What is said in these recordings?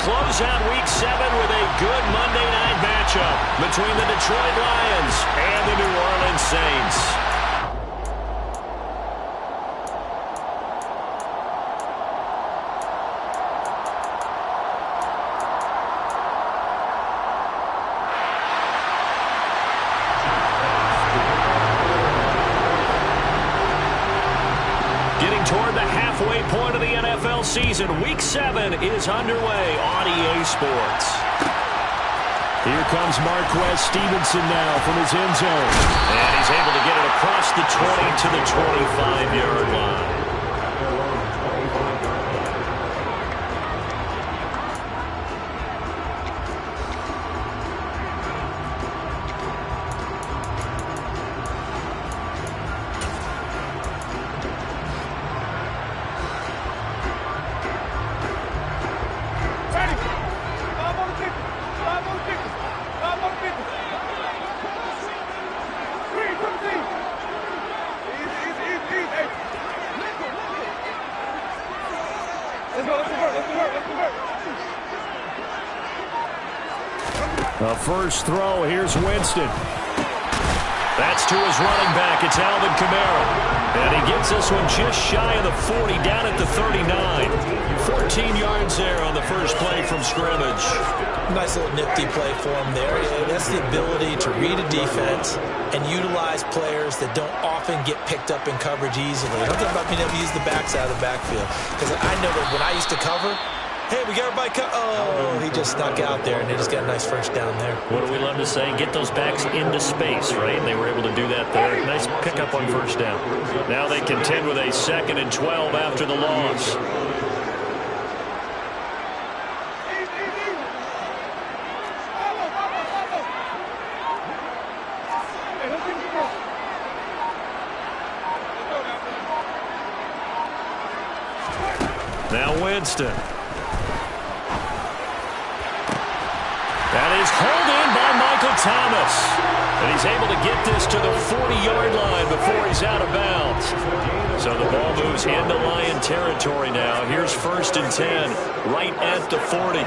close out Week 7 with a good Monday night matchup between the Detroit Lions and the New Orleans Saints. Toward the halfway point of the NFL season, Week 7 is underway on EA Sports. Here comes Marquez Stevenson now from his end zone. And he's able to get it across the 20 to the 25-yard line. The first throw, here's Winston. That's to his running back, it's Alvin Kamara. And he gets this one just shy of the 40, down at the 39. 14 yards there on the first play from scrimmage. Nice little nifty play for him there. Yeah, that's the ability to read a defense and utilize players that don't often get picked up in coverage easily. I'm talking about being able to use the backside of the backfield. Because I know that when I used to cover, hey, we got everybody oh, he just snuck out there, and they just got a nice first down there. What do we love to say? Get those backs into space, right? And they were able to do that there. Nice pickup on first down. Now they contend with a 2nd and 12 after the loss. Now Winston. That is hauled in by Michael Thomas. And he's able to get this to the 40-yard line before he's out of bounds. So the ball moves into Lion territory now. Here's 1st and 10, right at the 40.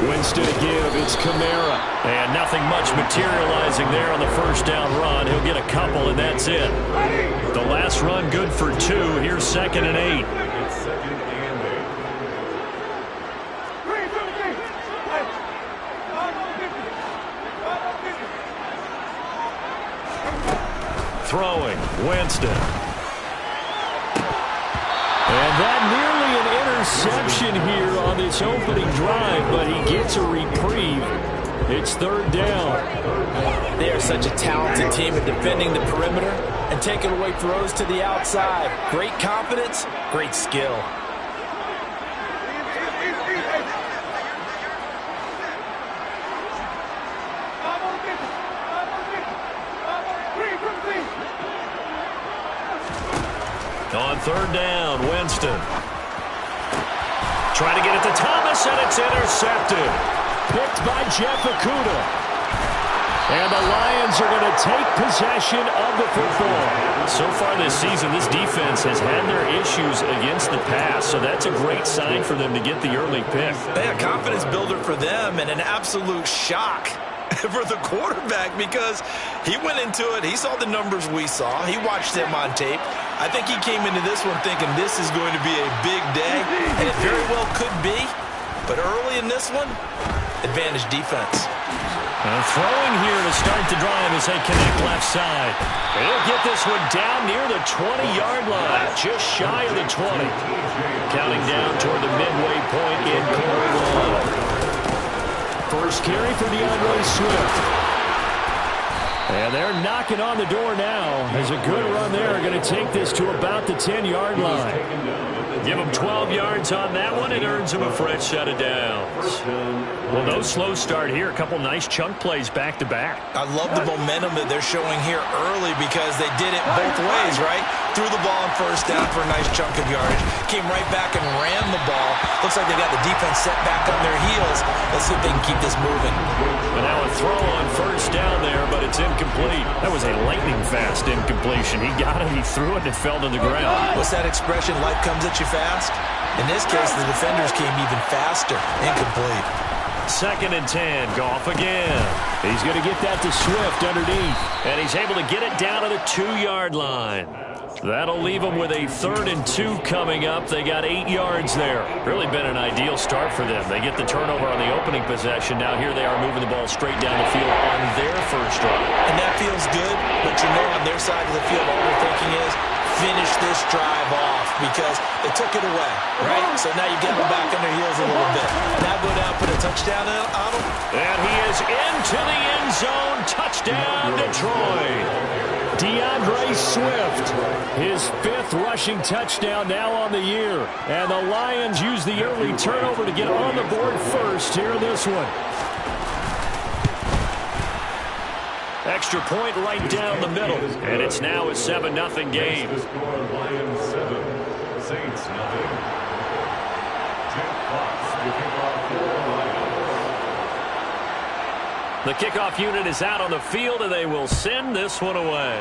Winston to give, it's Kamara. And nothing much materializing there on the first down run. He'll get a couple, and that's it. The last run good for 2. Here's 2nd and 8. Throwing, Winston. And that nearly an interception here on this opening drive, but he gets a reprieve. It's 3rd down. They are such a talented team at defending the perimeter and taking away throws to the outside. Great confidence, great skill. On 3rd down, Winston. Trying to get it to Thomas, and it's intercepted. Picked by Jeff Okudah. And the Lions are going to take possession of the football. So far this season, this defense has had their issues against the pass, so that's a great sign for them to get the early pick. Yeah, confidence builder for them, and an absolute shock for the quarterback because he went into it. He saw the numbers we saw. He watched them on tape. I think he came into this one thinking this is going to be a big day, and it very well could be. But early in this one, advantage defense. Throwing here to start the drive as they connect left side. They'll get this one down near the 20-yard line, just shy of the 20. Counting down toward the midway point in quarter 1. First carry for DeAndre Swift. And they're knocking on the door now. As a good run there, going to take this to about the 10-yard line. Give them 12 yards on that one. It earns them a fresh set of downs. Well, no slow start here. A couple nice chunk plays back-to-back. I love the momentum that they're showing here early because they did it both ways, right? Threw the ball on first down for a nice chunk of yardage. Came right back and ran the ball. Looks like they got the defense set back on their heels. Let's see if they can keep this moving. And now a throw on first down there, but it's incomplete. That was a lightning-fast incompletion. He got it, he threw it, and it fell to the ground. What's that expression, life comes at you fast? In this case, the defenders came even faster. Incomplete. 2nd and 10, Goff again. He's going to get that to Swift underneath, and he's able to get it down to the 2-yard line. That'll leave them with a 3rd and 2 coming up. They got 8 yards there. Really been an ideal start for them. They get the turnover on the opening possession. Now here they are moving the ball straight down the field on their first drive. And that feels good, but you know on their side of the field all they're thinking is finish this drive off because they took it away, right? So now you get them back on their heels a little bit. Now go down, put a touchdown on them. And he is into the end zone. Touchdown, Detroit. DeAndre Swift, his 5th rushing touchdown now on the year. And the Lions use the early turnover to get on the board first here in this one. Extra point right down the middle. And it's now a 7-0 game. Lions 7, Saints 0. Jeff Fox to kick off for the Lions. The kickoff unit is out on the field, and they will send this one away.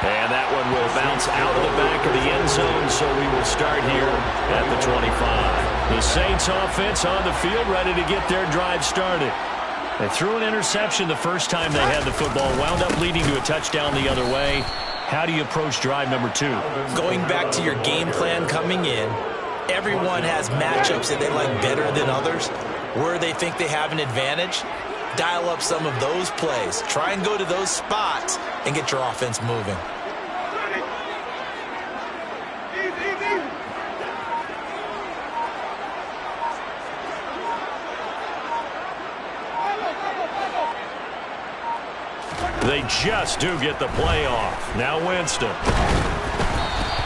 And that one will bounce out of the back of the end zone, so we will start here at the 25. The Saints offense on the field, ready to get their drive started. They threw an interception the first time they had the football, wound up leading to a touchdown the other way. How do you approach drive number 2? Going back to your game plan coming in, everyone has matchups that they like better than others. Where they think they have an advantage, dial up some of those plays. Try and go to those spots and get your offense moving. They just do get the play off. Now Winston.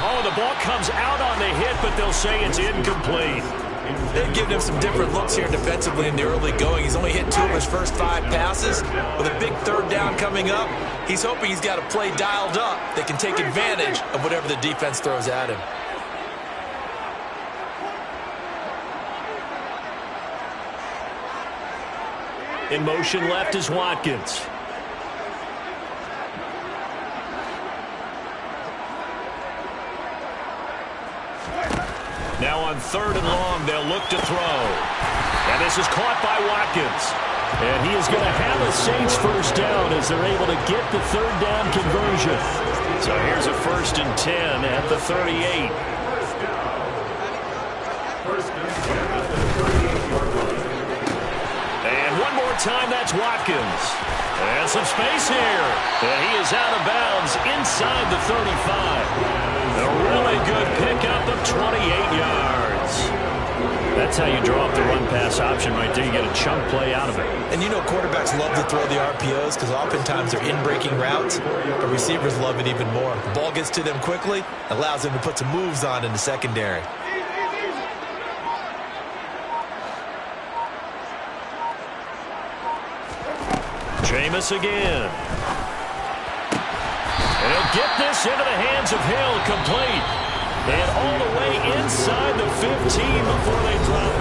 Oh, the ball comes out on the hit, but they'll say it's incomplete. They've given him some different looks here defensively in the early going. He's only hit 2 of his first 5 passes. With a big 3rd down coming up, he's hoping he's got a play dialed up that can take advantage of whatever the defense throws at him. In motion left is Watkins. Now on 3rd and long, they'll look to throw. And this is caught by Watkins. And he is going to have a Saints first down as they're able to get the 3rd down conversion. So here's a 1st and 10 at the 38. And one more time, that's Watkins. And some space here. And he is out of bounds inside the 35. A really good pickup of 28 yards. That's how you draw up the run-pass option right there. You get a chunk play out of it. And you know quarterbacks love to throw the RPOs because oftentimes they're in-breaking routes, but receivers love it even more. The ball gets to them quickly, allows them to put some moves on in the secondary. Jameis again. And he'll get this into the hands of Hill, complete. And all the way inside the 15 before they drop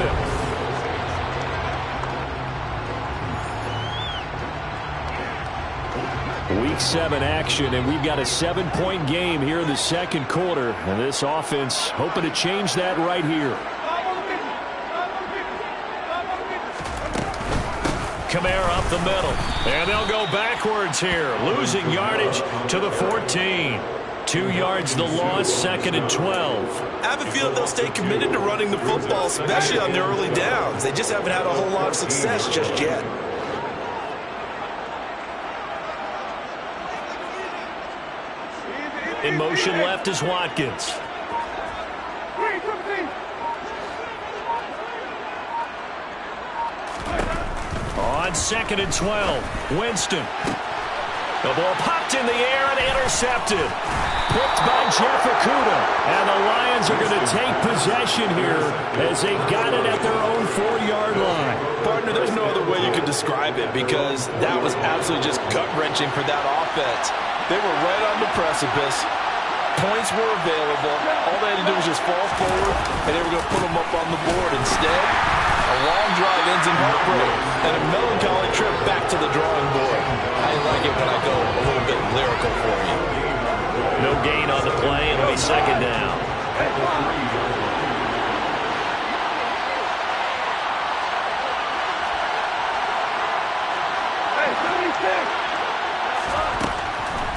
it. Week 7 action, and we've got a 7-point game here in the 2nd quarter. And this offense hoping to change that right here. Kamara up the middle. And they'll go backwards here. Losing yardage to the 14. 2 yards the loss, 2nd and 12. I have a feeling they'll stay committed to running the football, especially on their early downs. They just haven't had a whole lot of success just yet. In motion left is Watkins. On 2nd and 12, Winston. The ball popped in the air and intercepted. Picked by Jeff Okudah. And the Lions are going to take possession here as they've got it at their own 4-yard line. Partner, there's no other way you could describe it because that was absolutely just gut-wrenching for that offense. They were right on the precipice. Points were available. All they had to do was just fall forward, and they were going to put them up on the board. Instead, a long drive ends in heartbreak and a melancholy trip back to the drawing board. I like it when I go a little bit lyrical for you. No gain on the play. It'll be second down.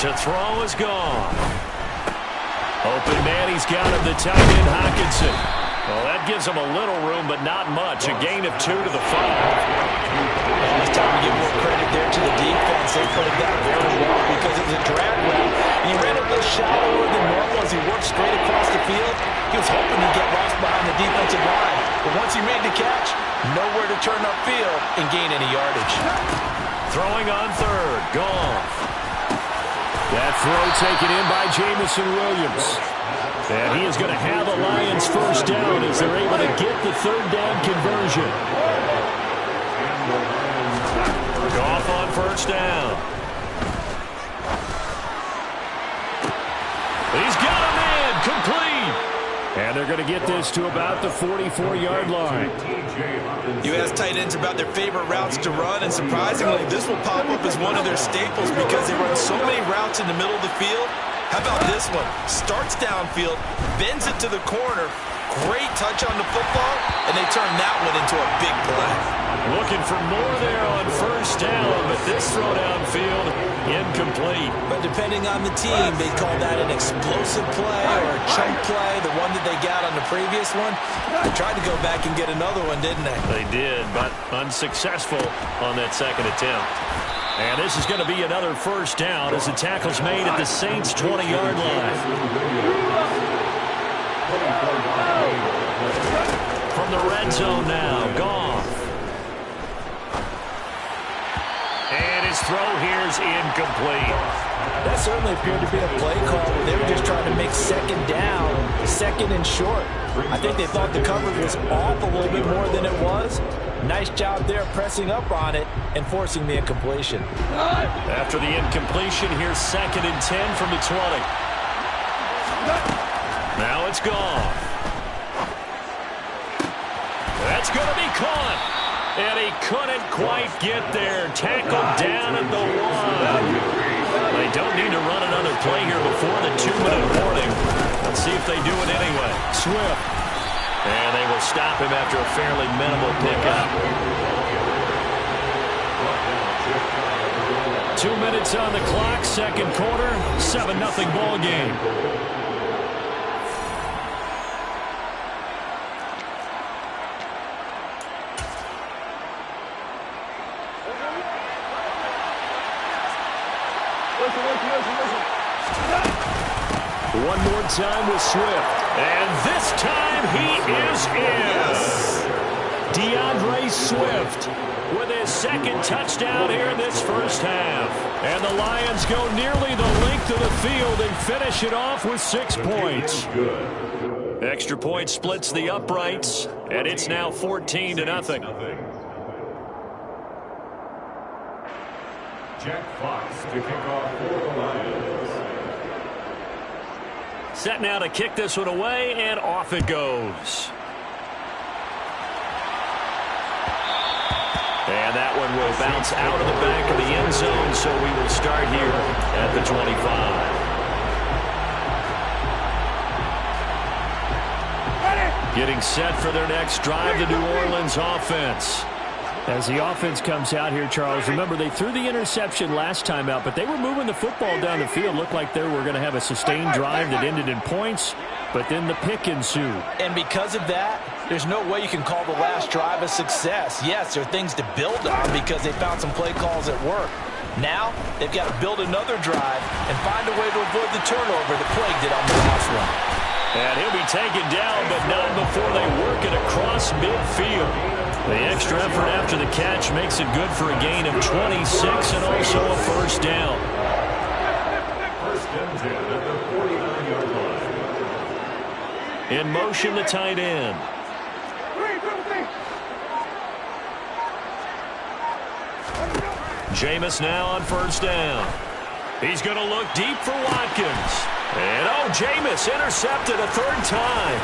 To throw is gone. Open man, he's got him, the tight end, Hockenson. Well, that gives him a little room, but not much. A gain of 2 to the 5. It's time to give more credit there to the defense. They played that very well because it was a drag route. And he ran a little shallower than normal as he worked straight across the field. He was hoping to get lost behind the defensive line. But once he made the catch, nowhere to turn upfield and gain any yardage. Throwing on third, gone. That throw taken in by Jamison Williams. And he is going to have the Lions first down as they're able to get the third down conversion. Goff on first down. He's got a man, complete. And they're going to get this to about the 44-yard line. You ask tight ends about their favorite routes to run, and surprisingly, this will pop up as one of their staples because they run so many routes in the middle of the field. How about this one? Starts downfield, bends it to the corner, great touch on the football, and they turn that one into a big play. Looking for more there on first down, but this throw downfield, incomplete. But depending on the team, they call that an explosive play or a chunk play, the one that they got on the previous one. They tried to go back and get another one, didn't they? They did, but unsuccessful on that second attempt. And this is going to be another first down as the tackle's made at the Saints' 20-yard line. From the red zone now, Goff. And his throw here is incomplete. That certainly appeared to be a play call where they were just trying to make second down, second and short. I think they thought the coverage was off a little bit more than it was. Nice job there pressing up on it and forcing the incompletion. After the incompletion, here's second and 10 from the 20. Now it's gone. That's going to be caught. And he couldn't quite get there. Tackled down at the 1. They don't need to run another play here before the 2-minute warning. Let's see if they do it anyway. Swift. And they will stop him after a fairly minimal pickup. 2 minutes on the clock, second quarter, 7-0 ball game. One more time with Swift. And this time he is in. DeAndre Swift with his second touchdown here in this first half. And the Lions go nearly the length of the field and finish it off with 6 points. Extra point splits the uprights, and it's now 14-0. Jack Fox to kick off for the Lions. Set now to kick this one away, and off it goes. And that one will bounce out of the back of the end zone, so we will start here at the 25. Getting set for their next drive, the New Orleans offense. As the offense comes out here, Charles, remember they threw the interception last time out, but they were moving the football down the field. Looked like they were going to have a sustained drive that ended in points, but then the pick ensued. And because of that, there's no way you can call the last drive a success. Yes, there are things to build on because they found some play calls at work. Now, they've got to build another drive and find a way to avoid the turnover that plagued it on the last one. And he'll be taken down, but not before they work it across midfield. The extra effort after the catch makes it good for a gain of 26 and also a first down. First and 10 at the 49-yard line. In motion, the tight end. Jameis now on first down. He's going to look deep for Watkins. And Jameis intercepted a third time.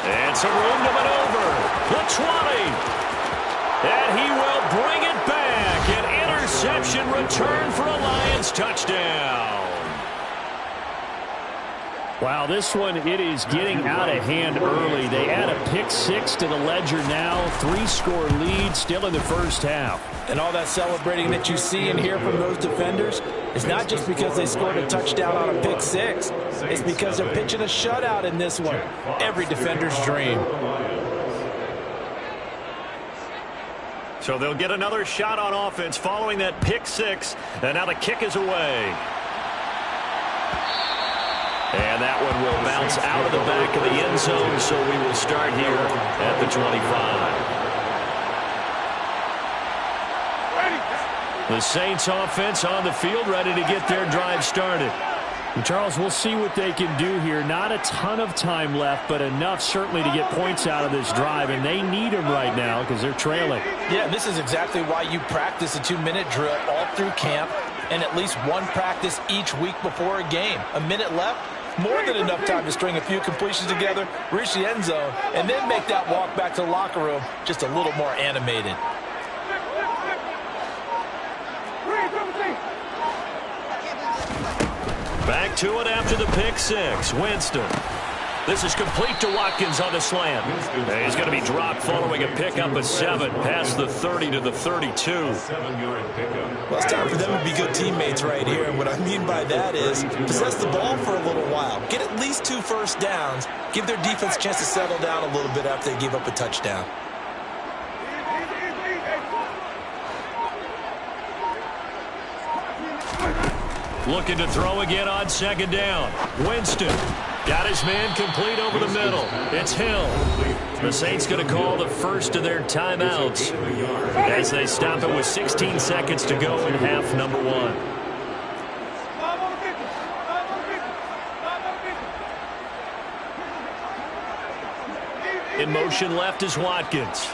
And some room to maneuver. The 20. And he will bring it back. An interception return for a Lions touchdown. Wow, this one, it is getting out of hand early. They add a pick 6 to the ledger now. 3-score lead still in the first half. And all that celebrating that you see and hear from those defenders is not just because they scored a touchdown on a pick 6. It's because they're pitching a shutout in this one. Every defender's dream. So they'll get another shot on offense following that pick 6. And now the kick is away. And that one will bounce out of the back of the end zone, so we will start here at the 25. The Saints offense on the field, ready to get their drive started. And Charles, we'll see what they can do here. Not a ton of time left, but enough certainly to get points out of this drive, and they need them right now because they're trailing. Yeah, this is exactly why you practice a 2-minute drill all through camp and at least one practice each week before a game. A minute left. More than enough time to string a few completions together, reach the end zone, and then make that walk back to the locker room just a little more animated. Back to it after the pick 6. Winston. This is complete to Watkins on the slant. He's going to be dropped following a pickup of 7 past the 30 to the 32. 7-yard pickup. Well, it's time for them to be good teammates right here. And what I mean by that is possess the ball for a little while. Get at least 2 first downs. Give their defense a chance to settle down a little bit after they give up a touchdown. Looking to throw again on second down. Winston got his man complete over the middle. It's Hill. The Saints going to call the first of their timeouts as they stop it with 16 seconds to go in half number 1. In motion left is Watkins.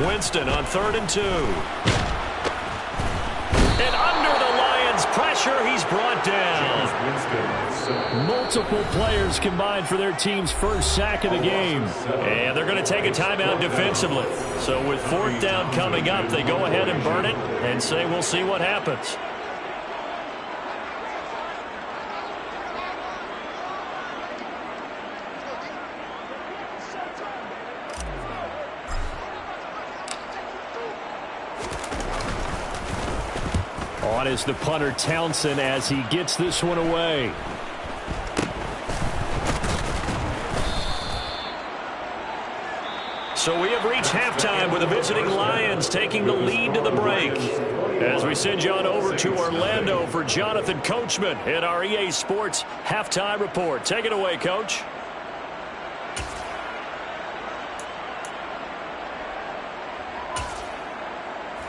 Winston on 3rd and 2. And under the Lions' pressure, he's brought down. Multiple players combined for their team's first sack of the game. And they're going to take a timeout defensively. So with 4th down coming up, they go ahead and burn it and say we'll see what happens. On is the punter Townsend as he gets this one away. So we have reached halftime with the visiting Lions taking the lead to the break. As we send you on over to Orlando for Jonathan Coachman in our EA Sports Halftime Report. Take it away, Coach.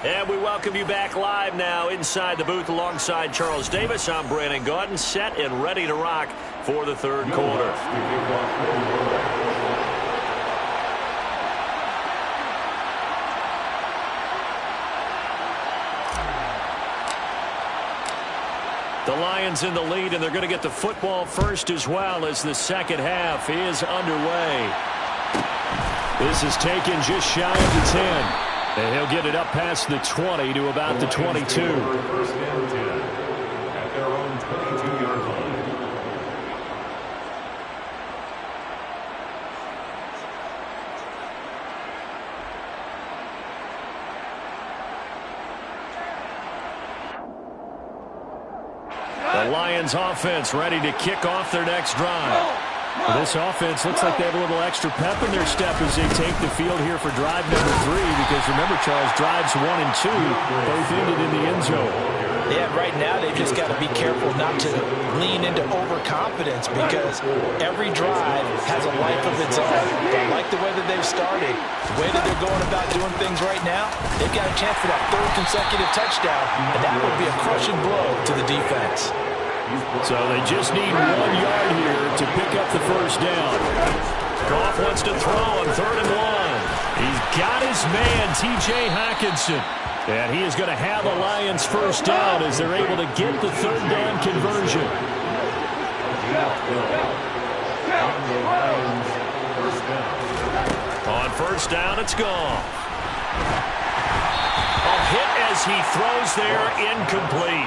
And we welcome you back live now inside the booth alongside Charles Davis. I'm Brandon Gaudin, set and ready to rock for the 3rd quarter. The Lions in the lead, and they're going to get the football first as well as the second half is underway. This is taken just shy of the 10. And he'll get it up past the 20 to about the 22. First and 10 at their own 22-yard line. The Lions offense ready to kick off their next drive. Well, this offense looks like they have a little extra pep in their step as they take the field here for drive number 3. Because remember, Charles, drives 1 and 2 both ended in the end zone. Yeah, right now they've just got to be careful not to lean into overconfidence because every drive has a life of its own. But I like the way that they've started, the way that they're going about doing things right now. They've got a chance for that 3rd consecutive touchdown, and that would be a crushing blow to the defense. So they just need 1 yard here to pick up the first down. Goff wants to throw on 3rd and 1. He's got his man, T.J. Hockenson. And he is going to have the Lions first down as they're able to get the 3rd down conversion. On 1st down, it's gone. A hit as he throws there, incomplete.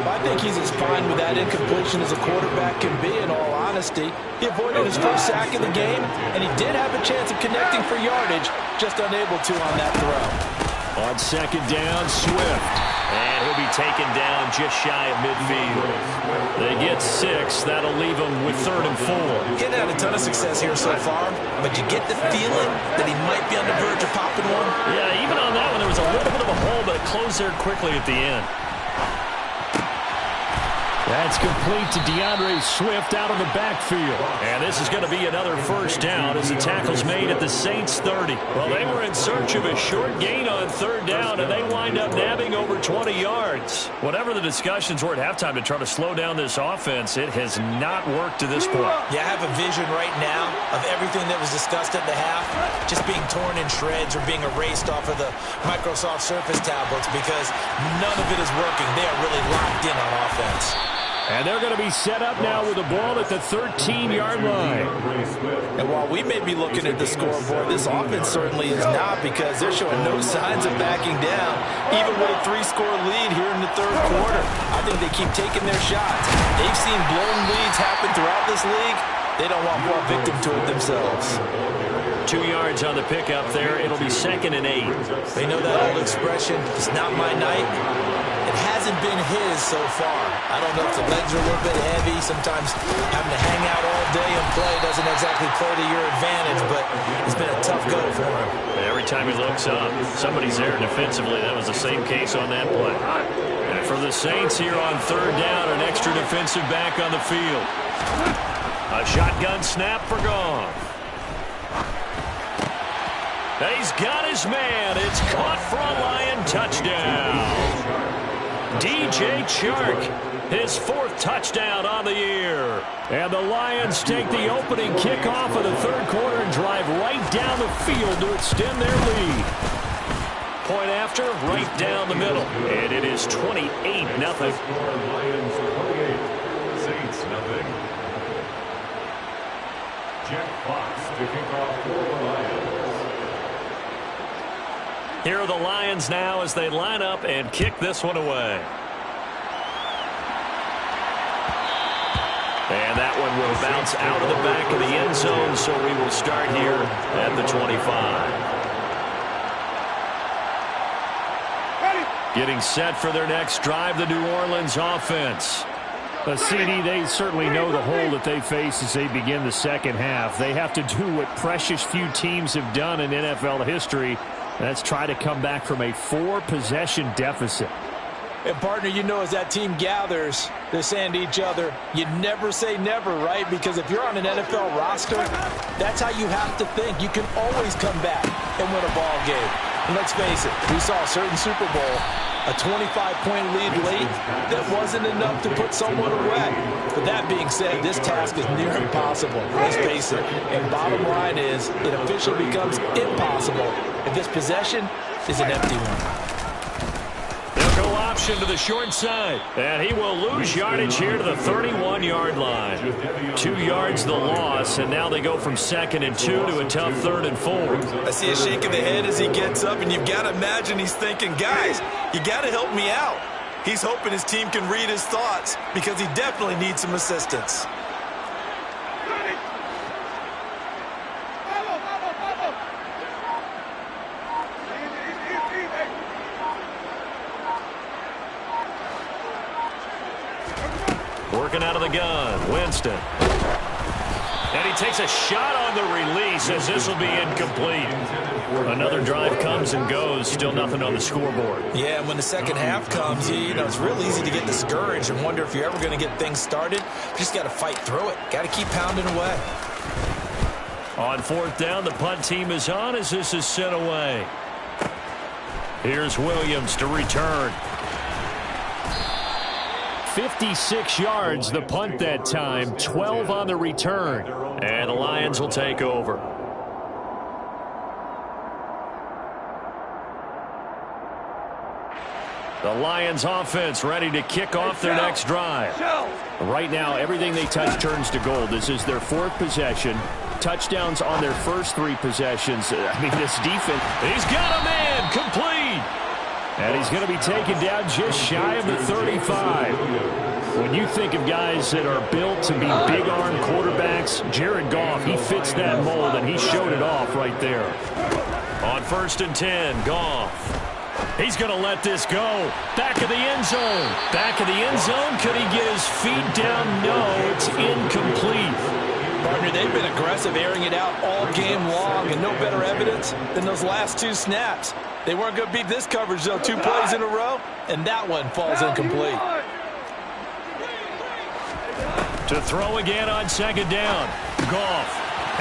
I think he's as fine with that incompletion as a quarterback can be, in all honesty. He avoided his first sack of the game, and he did have a chance of connecting for yardage, just unable to on that throw. On 2nd down, Swift. And he'll be taken down just shy of midfield. They get 6. That'll leave them with 3rd and 4. Getting had a ton of success here so far, but you get the feeling that he might be on the verge of popping one. Yeah, even on that one, there was a little bit of a hole, but it closed there quickly at the end. That's complete to DeAndre Swift out of the backfield. And this is going to be another first down as the tackle's made at the Saints' 30. Well, they were in search of a short gain on 3rd down, and they wind up nabbing over 20 yards. Whatever the discussions were at halftime to try to slow down this offense, it has not worked to this point. Yeah, I have a vision right now of everything that was discussed at the half just being torn in shreds or being erased off of the Microsoft Surface tablets because none of it is working. They are really locked in on offense. And they're going to be set up now with the ball at the 13-yard line. And while we may be looking at the scoreboard, this offense certainly is not, because they're showing no signs of backing down, even with a 3-score lead here in the 3rd quarter. I think they keep taking their shots. They've seen blown leads happen throughout this league. They don't want more victim to it themselves. 2 yards on the pickup there. It'll be 2nd and 8. They know that old expression, it's not my night. It hasn't been his so far. I don't know if the legs are a little bit heavy. Sometimes having to hang out all day and play doesn't exactly play to your advantage, but it's been a tough go for him. Every time he looks up, somebody's there defensively. That was the same case on that play. And for the Saints here on 3rd down, an extra defensive back on the field. A shotgun snap for Goff. He's got his man. It's caught for a Lion touchdown. DJ Chark, his 4th touchdown on the year. And the Lions take the opening kickoff of the 3rd quarter and drive right down the field to extend their lead. Point after, right down the middle. And it is 28-0. Lions 28, Saints nothing. Jack Fox to kick off for the Lions. Here are the Lions now as they line up and kick this one away. And that one will bounce out of the back of the end zone, so we will start here at the 25. Getting set for their next drive, the New Orleans offense. CD, they certainly know the hole that they face as they begin the 2nd half. They have to do what precious few teams have done in NFL history. Let's try to come back from a 4-possession deficit. And, partner, you know, as that team gathers, they're saying to each other, you never say never, right? Because if you're on an NFL roster, that's how you have to think. You can always come back and win a ball game. And let's face it, we saw a certain Super Bowl, a 25-point lead late that wasn't enough to put someone away. But that being said, this task is near impossible. Let's face it. And bottom line is, it officially becomes impossible if this possession is an empty one. They'll go option to the short side. And he will lose yardage here to the 31-yard line. 2 yards the loss, and now they go from 2nd and 2 to a tough 3rd and 4. I see a shake of the head as he gets up, and you've got to imagine he's thinking, guys, you got to help me out. He's hoping his team can read his thoughts because he definitely needs some assistance. Working out of the gun, Winston. And he takes a shot on the release as this will be incomplete. Another drive comes and goes, still nothing on the scoreboard. Yeah, and when the 2nd half comes, you know, it's real easy to get discouraged and wonder if you're ever going to get things started. You just got to fight through it. Got to keep pounding away. On 4th down, the punt team is on as this is sent away. Here's Williams to return. 56 yards, the punt that time, 12 on the return. And the Lions will take over. The Lions offense ready to kick off their next drive. Right now, everything they touch turns to gold. This is their 4th possession. Touchdowns on their first 3 possessions. I mean, this defense. He's got a man complete. And he's going to be taken down just shy of the 35. When you think of guys that are built to be big-arm quarterbacks, Jared Goff, he fits that mold, and he showed it off right there. On 1st and 10, Goff. He's going to let this go. Back of the end zone. Back of the end zone. Could he get his feet down? No, it's incomplete. Partner, they've been aggressive, airing it out all game long, and no better evidence than those last 2 snaps. They weren't going to beat this coverage, though. 2 plays in a row, and that one falls incomplete. To throw again on 2nd down. Goff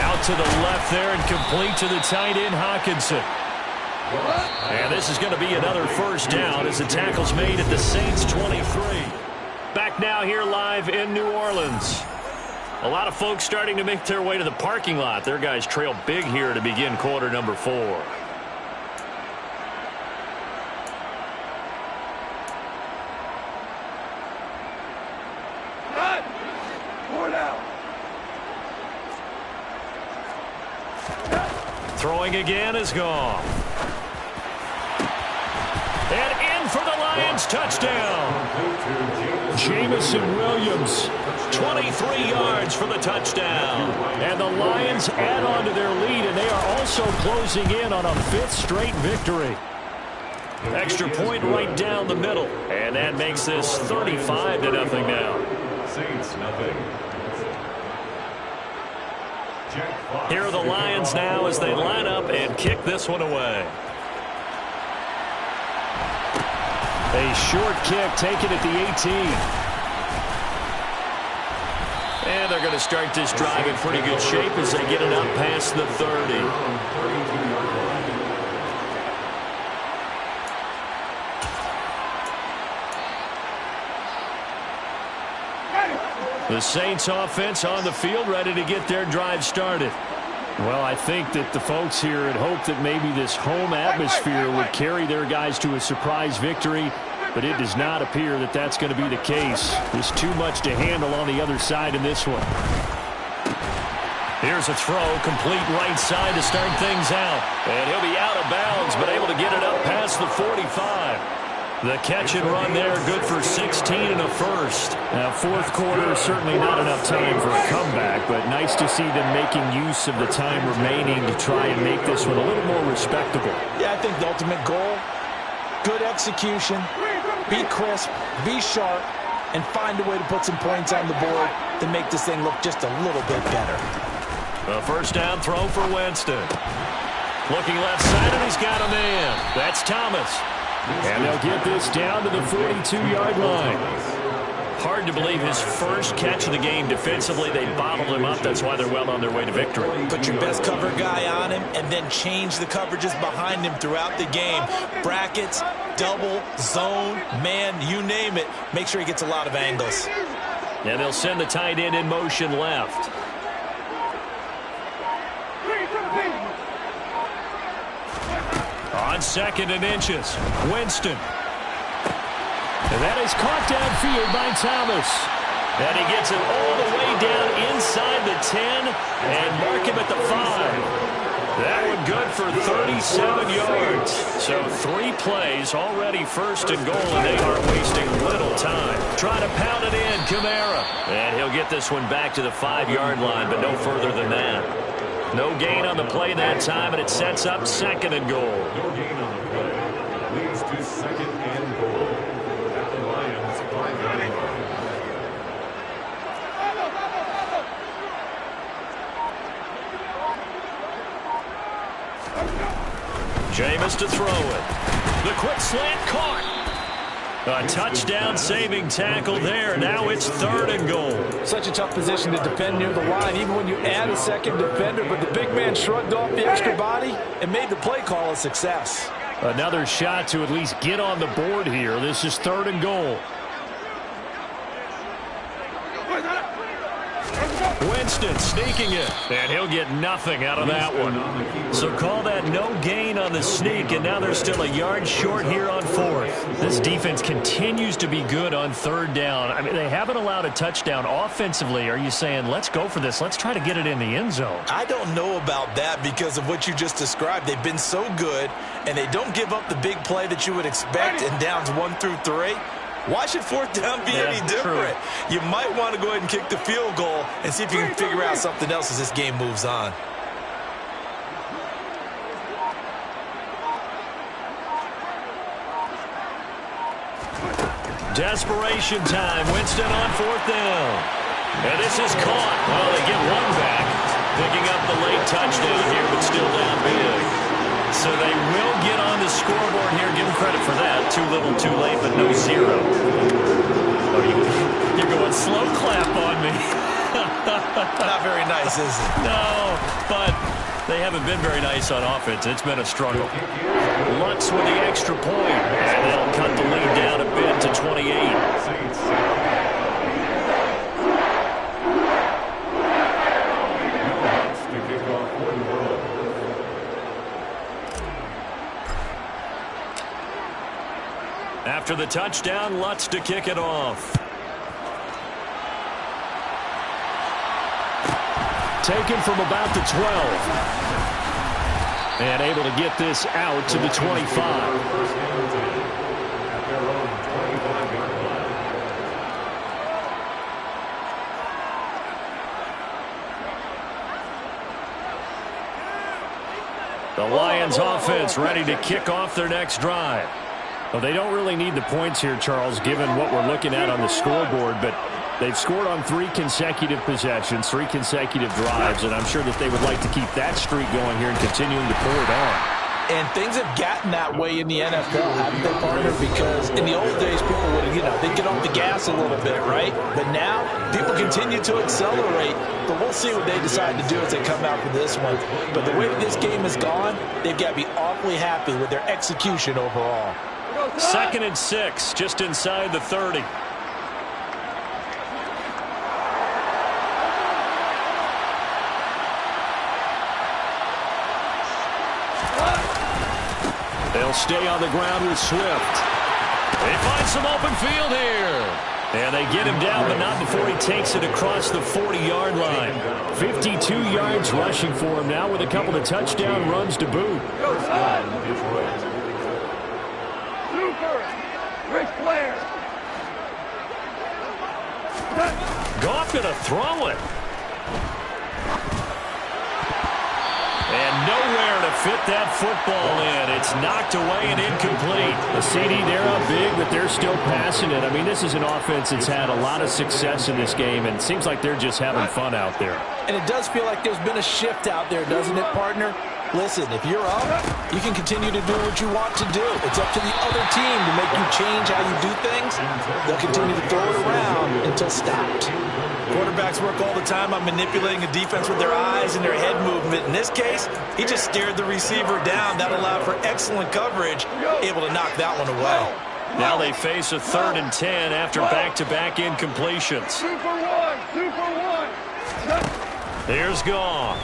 out to the left there and complete to the tight end, Hockenson. And this is going to be another 1st down as the tackle's made at the Saints 23. Back now here live in New Orleans. A lot of folks starting to make their way to the parking lot. Their guys trail big here to begin quarter number 4. Throwing again is Goff. And in for the Lions touchdown. Jamison Williams. 23 yards for the touchdown. And the Lions add on to their lead, and they are also closing in on a 5th straight victory. Extra point right down the middle. And that makes this 35-0 now. Saints nothing. Here are the Lions now as they line up and kick this one away. A short kick taken at the 18. And they're going to start this drive in pretty good shape as they get it up past the 30. The Saints offense on the field ready to get their drive started. Well, I think that the folks here had hoped that maybe this home atmosphere would carry their guys to a surprise victory, but it does not appear that that's going to be the case. There's too much to handle on the other side in this one. Here's a throw, complete right side to start things out. And he'll be out of bounds, but able to get it up past the 45. The catch and run there, good for 16 and a first. Now, 4th quarter, certainly not enough time for a comeback, but nice to see them making use of the time remaining to try and make this one a little more respectable. Yeah, I think the ultimate goal, good execution, be crisp, be sharp, and find a way to put some points on the board to make this thing look just a little bit better. A 1st down throw for Winston. Looking left side, and he's got a man. That's Thomas. And they'll get this down to the 42-yard line. Hard to believe his first catch of the game defensively. They bottled him up. That's why they're well on their way to victory. Put your best cover guy on him and then change the coverages behind him throughout the game. Brackets, double, zone, man, you name it. Make sure he gets a lot of angles. And they'll send the tight end in motion left. On 2nd and inches, Winston. And that is caught downfield by Thomas. And he gets it all the way down inside the 10 and mark him at the 5. That one good for 37 yards. So 3 plays, already 1st and goal, and they are wasting little time. Trying to pound it in, Kamara. And he'll get this one back to the 5-yard line, but no further than that. No gain on the play that time, and it sets up 2nd and goal. No gain on the play. Leads to 2nd and goal. At the Lions 5-yard line. Jameis to throw it. The quick slant caught. A touchdown-saving tackle there. Now it's 3rd and goal. Such a tough position to defend near the line, even when you add a second defender, but the big man shrugged off the extra body and made the play call a success. Another shot to at least get on the board here. This is 3rd and goal. Winston sneaking it, and he'll get nothing out of that one. So call that no gain on the sneak, and now they're still a yard short here on fourth. This defense continues to be good on third down. I mean, they haven't allowed a touchdown offensively. Are you saying, let's go for this, let's try to get it in the end zone? I don't know about that because of what you just described. They've been so good, and they don't give up the big play that you would expect in downs 1 through 3. Why should fourth down be any different? True. You might want to go ahead and kick the field goal and see if you can figure out something else as this game moves on. Desperation time. Winston on fourth down. And this is caught. Well, they get one back. Picking up the late touchdown here, but still down big. So they will get on the scoreboard here. Give them credit for that. Too little, too late, but no zero. Oh, you're going slow clap on me. Not very nice, is it? No, but they haven't been very nice on offense. It's been a struggle. Lutz with the extra point. And they'll cut the lead down a bit to 28. After the touchdown, Lutz to kick it off. Taken from about the 12. And able to get this out to the 25. The Lions offense ready to kick off their next drive. Well, they don't really need the points here, Charles, given what we're looking at on the scoreboard, but they've scored on 3 consecutive possessions, 3 consecutive drives, and I'm sure that they would like to keep that streak going here and continuing to pour it on. And things have gotten that way in the NFL, haven't they, partner? Because in the old days, people would, they'd get off the gas a little bit, right? But now, people continue to accelerate. But we'll see what they decide to do as they come out for this one. But the way that this game has gone, they've got to be awfully happy with their execution overall. 2nd and 6, just inside the 30. They'll stay on the ground with Swift. They find some open field here. And they get him down, but not before he takes it across the 40-yard line. 52 yards rushing for him now with a couple of touchdown runs to boot. Goff going to throw it. And nowhere to fit that football in. It's knocked away and incomplete. The CD, they're up big, but they're still passing it. I mean, this is an offense that's had a lot of success in this game, and it seems like they're just having fun out there. And it does feel like there's been a shift out there, doesn't it, partner? Listen, if you're up, you can continue to do what you want to do. It's up to the other team to make you change how you do things. They'll continue to throw it around until stopped. Quarterbacks work all the time on manipulating a defense with their eyes and their head movement. In this case, he just stared the receiver down. That allowed for excellent coverage, able to knock that one away. Now they face a 3rd and 10 after back-to-back incompletions. Super one. Here's Goff.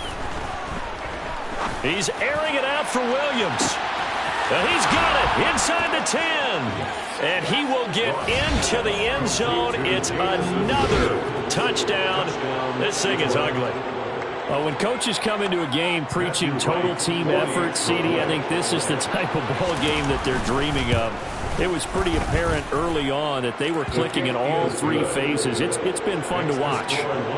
He's airing it out for Williams. And he's got it inside the 10. And he will get into the end zone. It's another touchdown. This thing is ugly. Well, when coaches come into a game preaching total team effort, CD, I think this is the type of ball game that they're dreaming of. It was pretty apparent early on that they were clicking in all 3 phases. It's been fun to watch.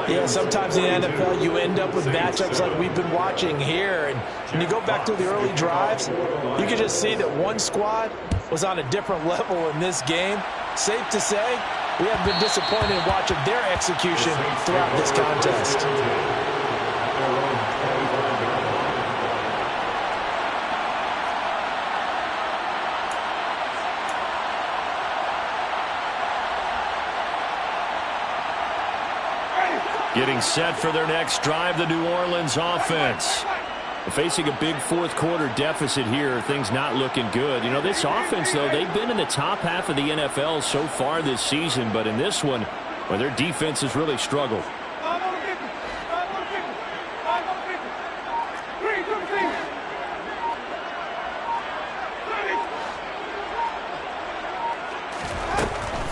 Yeah, sometimes in the NFL you end up with matchups like we've been watching here. And when you go back to the early drives, you can just see that one squad was on a different level in this game. Safe to say, we have been disappointed in watching their execution throughout this contest. Getting set for their next drive, the New Orleans offense. Facing a big 4th quarter deficit here, things not looking good. This offense, though, they've been in the top half of the NFL so far this season, but in this one, well, their defense has really struggled.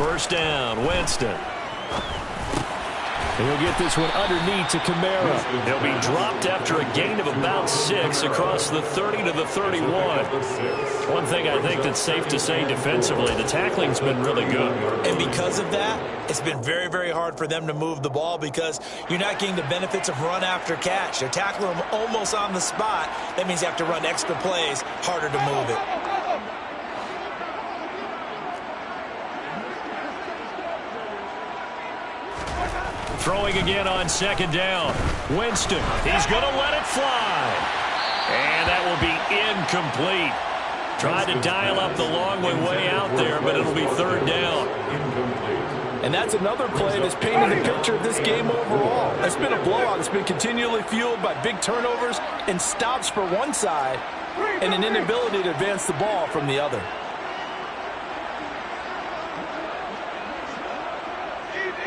First down, Winston. He'll get this one underneath to Kamara. He'll be dropped after a gain of about 6 across the 30 to the 31. One thing I think that's safe to say defensively, the tackling's been really good. And because of that, it's been very, very hard for them to move the ball because you're not getting the benefits of run after catch. They're tackling them almost on the spot. That means you have to run extra plays, harder to move it. Throwing again on second down. Winston, he's going to let it fly. And that will be incomplete. Tried to dial up the long way out there, but it'll be third down. And that's another play that's painted the picture of this game overall. It's been a blowout. It's been continually fueled by big turnovers and stops for one side and an inability to advance the ball from the other.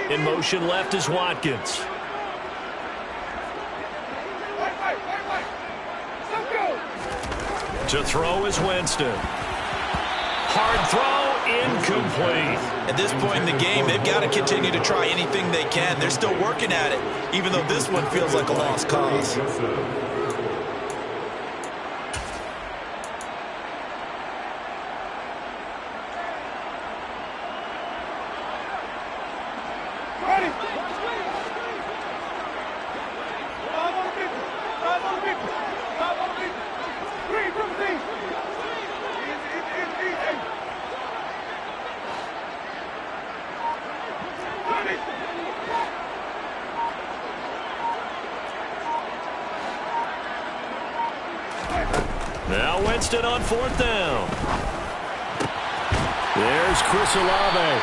In motion left is Watkins. To throw is Winston. Hard throw, incomplete. At this point in the game, they've got to continue to try anything they can. They're still working at it, even though this one feels like a lost cause. Now Winston on fourth down. There's Chris Olave.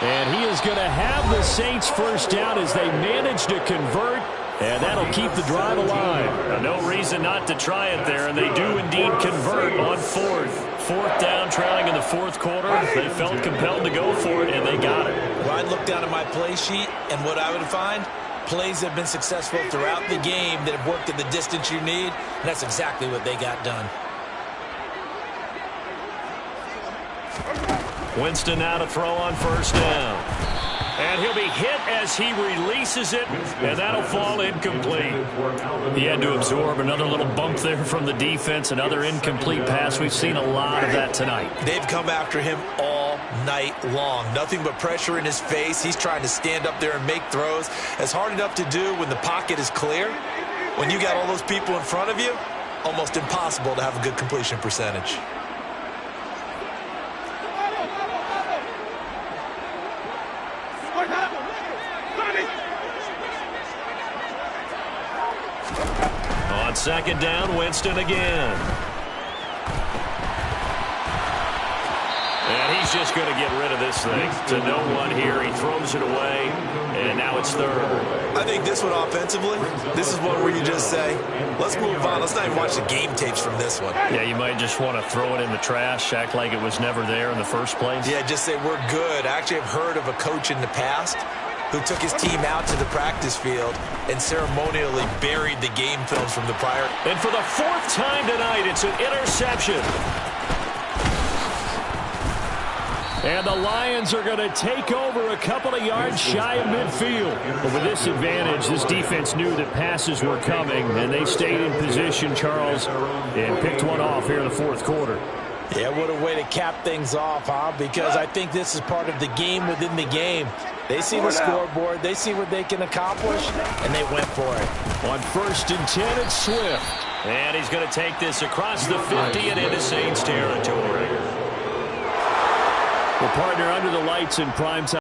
And he is going to have the Saints first down as they manage to convert. And that'll keep the drive alive. No reason not to try it there, and they do indeed convert on fourth. Fourth down, trailing in the fourth quarter. They felt compelled to go for it, and they got it. Well, I'd look down at my play sheet, and what I would find, plays have been successful throughout the game that have worked at the distance you need, and that's exactly what they got done. Winston now to throw on first down. And he'll be hit as he releases it, and that'll fall incomplete. He had to absorb another little bump there from the defense, another incomplete pass. We've seen a lot of that tonight. They've come after him all night long. Nothing but pressure in his face. He's trying to stand up there and make throws. It's hard enough to do when the pocket is clear. When you got all those people in front of you, almost impossible to have a good completion percentage. On second down, Winston again. And he's just going to get rid of this thing. To no one here. He throws it away, and now it's third. I think this one offensively, this is one where you just say, let's move on. Let's not even watch the game tapes from this one. Yeah, you might just want to throw it in the trash, act like it was never there in the first place. Yeah, just say we're good. I actually have heard of a coach in the past who took his team out to the practice field and ceremonially buried the game films from the prior. And for the fourth time tonight, it's an interception. And the Lions are going to take over a couple of yards shy of midfield. But with this advantage, this defense knew that passes were coming, and they stayed in position, Charles, and picked one off here in the fourth quarter. Yeah, what a way to cap things off, huh? Because I think this is part of the game within the game. They see the scoreboard, they see what they can accomplish, and they went for it. On first and 10, it's Swift. And he's going to take this across the 50 and into Saints territory. Well, partner, under the lights in primetime.